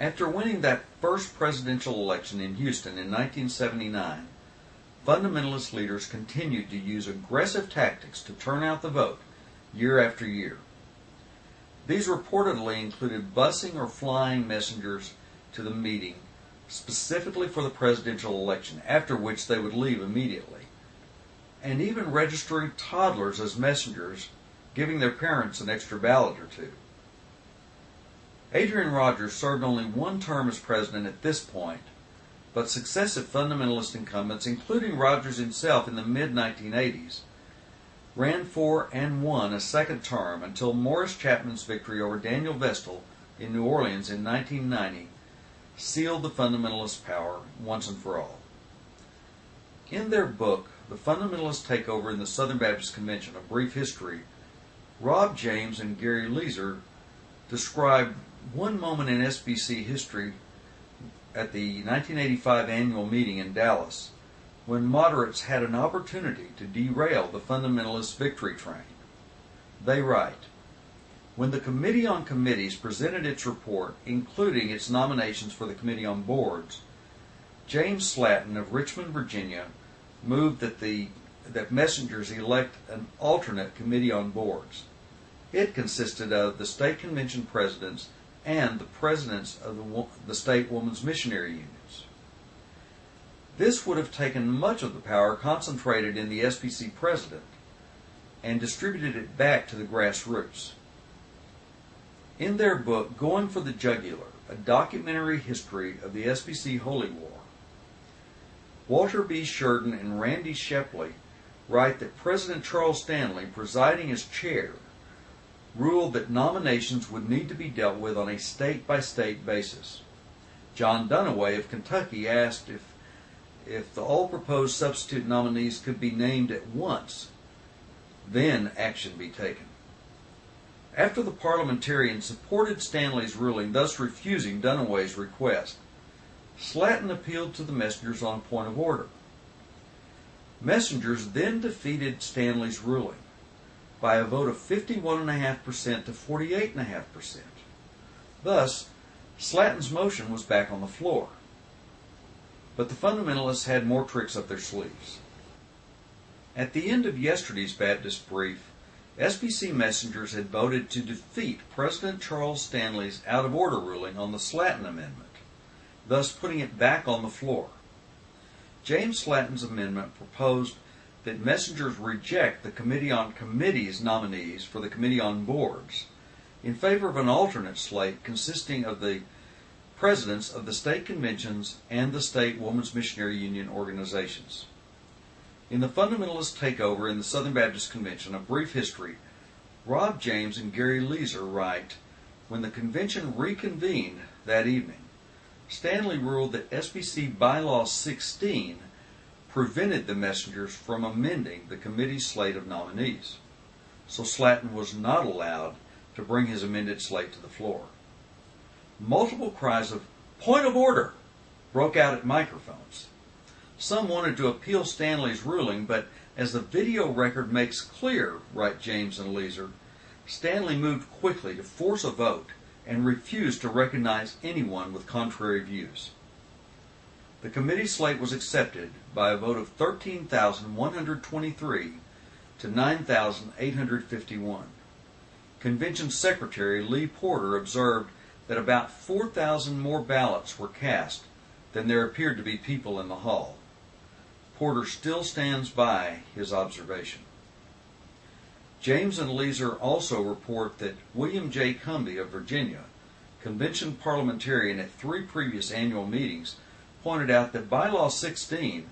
After winning that first presidential election in Houston in 1979, fundamentalist leaders continued to use aggressive tactics to turn out the vote year after year. These reportedly included busing or flying messengers to the meeting specifically for the presidential election, after which they would leave immediately, and even registering toddlers as messengers, giving their parents an extra ballot or two. Adrian Rogers served only one term as president at this point, but successive fundamentalist incumbents, including Rogers himself in the mid-1980s, ran for and won a second term until Morris Chapman's victory over Daniel Vestal in New Orleans in 1990 sealed the fundamentalist power once and for all. In their book, The Fundamentalist Takeover in the Southern Baptist Convention, A Brief History, Rob James and Gary Leeser describe one moment in SBC history at the 1985 annual meeting in Dallas when moderates had an opportunity to derail the fundamentalist victory train. They write, "When the Committee on Committees presented its report, including its nominations for the Committee on Boards, James Slatton of Richmond, Virginia, moved that messengers elect an alternate Committee on Boards. It consisted of the state convention presidents and the presidents of the state women's missionary unions. This would have taken much of the power concentrated in the SBC president and distributed it back to the grassroots." In their book, Going for the Jugular, A Documentary History of the SBC Holy War, Walter B. Sheridan and Randy Shepley write that President Charles Stanley, presiding as chair, ruled that nominations would need to be dealt with on a state-by-state basis. John Dunaway of Kentucky asked if all proposed substitute nominees could be named at once, then action be taken. After the parliamentarians supported Stanley's ruling, thus refusing Dunaway's request, Slatton appealed to the messengers on a point of order. Messengers then defeated Stanley's ruling by a vote of 51.5% to 48.5%. Thus, Slatton's motion was back on the floor. But the fundamentalists had more tricks up their sleeves. At the end of yesterday's Baptist brief, SBC messengers had voted to defeat President Charles Stanley's out-of-order ruling on the Slatton Amendment, thus putting it back on the floor. James Slatton's amendment proposed that messengers reject the Committee on Committees nominees for the Committee on Boards in favor of an alternate slate consisting of the presidents of the state conventions and the state women's missionary union organizations. In the Fundamentalist Takeover in the Southern Baptist Convention, A Brief History, Rob James and Gary Leeser write, when the convention reconvened that evening, Stanley ruled that SBC Bylaw 16 prevented the messengers from amending the committee's slate of nominees, so Slatton was not allowed to bring his amended slate to the floor. Multiple cries of "point of order" broke out at microphones. Some wanted to appeal Stanley's ruling, but as the video record makes clear, write James and Leeser, Stanley moved quickly to force a vote and refused to recognize anyone with contrary views. The committee slate was accepted by a vote of 13,123 to 9,851. Convention Secretary Lee Porter observed that about 4,000 more ballots were cast than there appeared to be people in the hall. Porter still stands by his observation. James and Leeser also report that William J. Cumbie of Virginia, convention parliamentarian at 3 previous annual meetings, pointed out that Bylaw 16,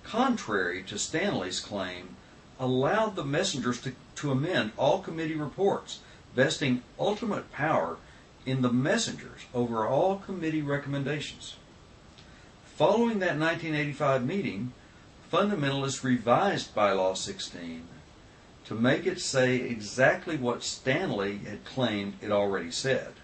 contrary to Stanley's claim, allowed the messengers to amend all committee reports, vesting ultimate power in the messengers over all committee recommendations. Following that 1985 meeting, fundamentalists revised Bylaw 16 to make it say exactly what Stanley had claimed it already said.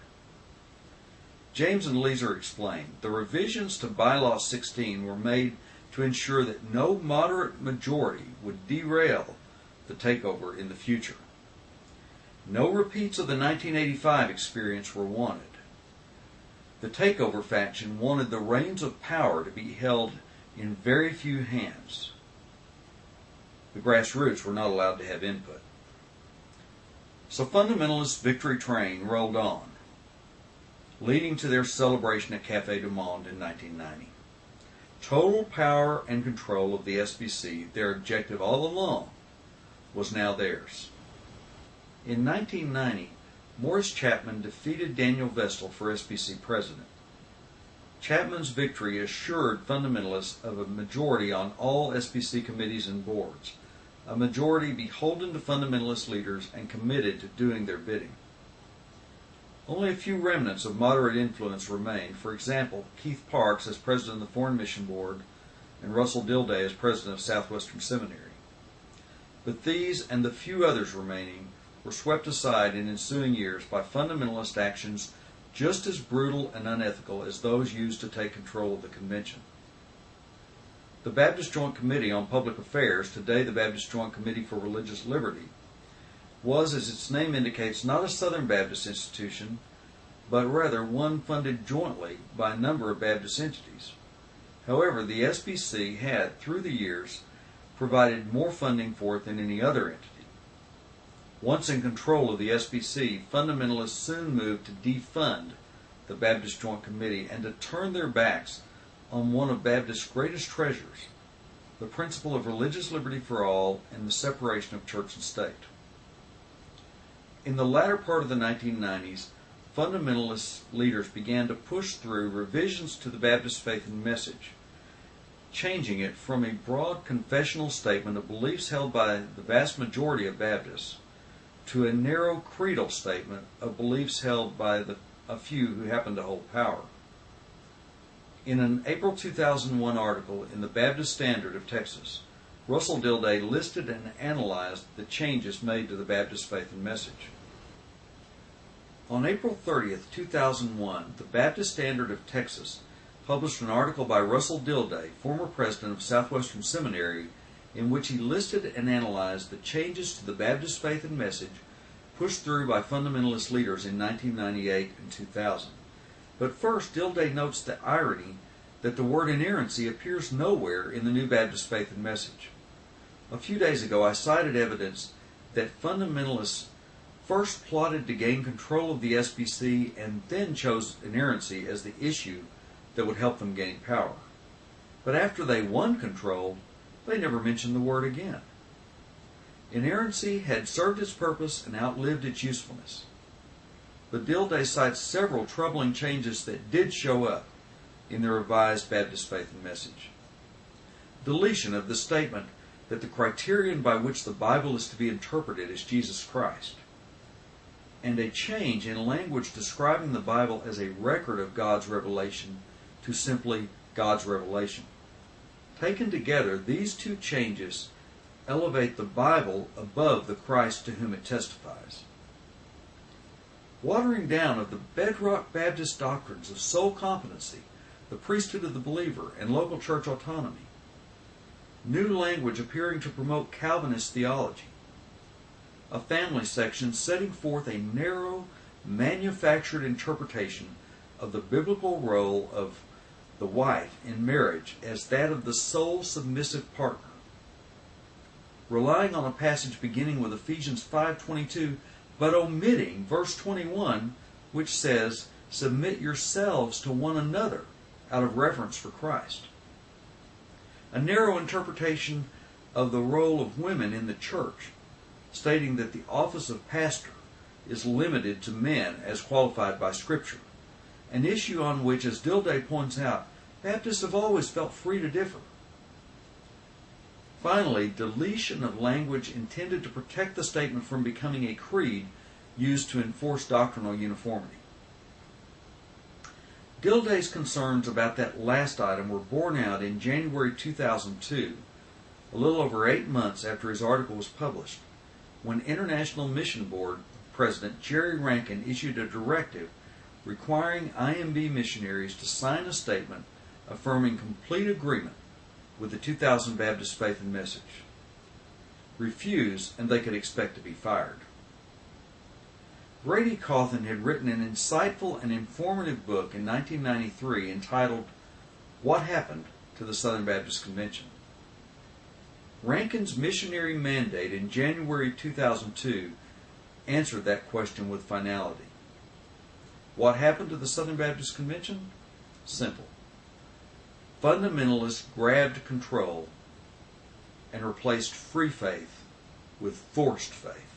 James and Leeser explained, the revisions to Bylaw 16 were made to ensure that no moderate majority would derail the takeover in the future. No repeats of the 1985 experience were wanted. The Takeover faction wanted the reins of power to be held in very few hands. The grassroots were not allowed to have input. So Fundamentalist victory train rolled on, leading to their celebration at Café du Monde in 1990. Total power and control of the SBC, their objective all along, was now theirs. In 1990, Morris Chapman defeated Daniel Vestal for SBC president. Chapman's victory assured fundamentalists of a majority on all SBC committees and boards, a majority beholden to fundamentalist leaders and committed to doing their bidding. Only a few remnants of moderate influence remained. For example, Keith Parks as president of the Foreign Mission Board and Russell Dilday as president of Southwestern Seminary. But these and the few others remaining were swept aside in ensuing years by fundamentalist actions just as brutal and unethical as those used to take control of the convention. The Baptist Joint Committee on Public Affairs, today the Baptist Joint Committee for Religious Liberty, was, as its name indicates, not a Southern Baptist institution, but rather one funded jointly by a number of Baptist entities. However, the SBC had, through the years, provided more funding for it than any other entity. Once in control of the SBC, fundamentalists soon moved to defund the Baptist Joint Committee and to turn their backs on one of Baptist's greatest treasures, the principle of religious liberty for all and the separation of church and state. In the latter part of the 1990s, fundamentalist leaders began to push through revisions to the Baptist faith and message, changing it from a broad confessional statement of beliefs held by the vast majority of Baptists to a narrow creedal statement of beliefs held by a few who happen to hold power. In an April 2001 article in the Baptist Standard of Texas, Russell Dilday listed and analyzed the changes made to the Baptist faith and message. On April 30th, 2001, the Baptist Standard of Texas published an article by Russell Dilday, former president of Southwestern Seminary, in which he listed and analyzed the changes to the Baptist faith and message pushed through by fundamentalist leaders in 1998 and 2000. But first, Dilday notes the irony that the word inerrancy appears nowhere in the New Baptist Faith and Message. A few days ago, I cited evidence that fundamentalists first plotted to gain control of the SBC and then chose inerrancy as the issue that would help them gain power. But after they won control, they never mentioned the word again. Inerrancy had served its purpose and outlived its usefulness. But Dilday cites several troubling changes that did show up in the revised Baptist Faith and Message. Deletion of the statement that the criterion by which the Bible is to be interpreted is Jesus Christ, and a change in language describing the Bible as a record of God's revelation to simply God's revelation. Taken together, these two changes elevate the Bible above the Christ to whom it testifies. Watering down of the bedrock Baptist doctrines of soul competency, the priesthood of the believer, and local church autonomy. New language appearing to promote Calvinist theology. A family section setting forth a narrow, manufactured interpretation of the biblical role of the wife in marriage as that of the sole submissive partner. Relying on a passage beginning with Ephesians 5:22, but omitting verse 21, which says, "Submit yourselves to one another," out of reverence for Christ. A narrow interpretation of the role of women in the church, stating that the office of pastor is limited to men as qualified by Scripture, an issue on which, as Dilday points out, Baptists have always felt free to differ. Finally, deletion of language intended to protect the statement from becoming a creed used to enforce doctrinal uniformity. Dilday's concerns about that last item were borne out in January 2002, a little over 8 months after his article was published, when International Mission Board President Jerry Rankin issued a directive requiring IMB missionaries to sign a statement affirming complete agreement with the 2000 Baptist Faith and Message. Refuse, and they could expect to be fired. Grady Cawthon had written an insightful and informative book in 1993 entitled What Happened to the Southern Baptist Convention? Rankin's missionary mandate in January 2002 answered that question with finality. What happened to the Southern Baptist Convention? Simple. Fundamentalists grabbed control and replaced free faith with forced faith.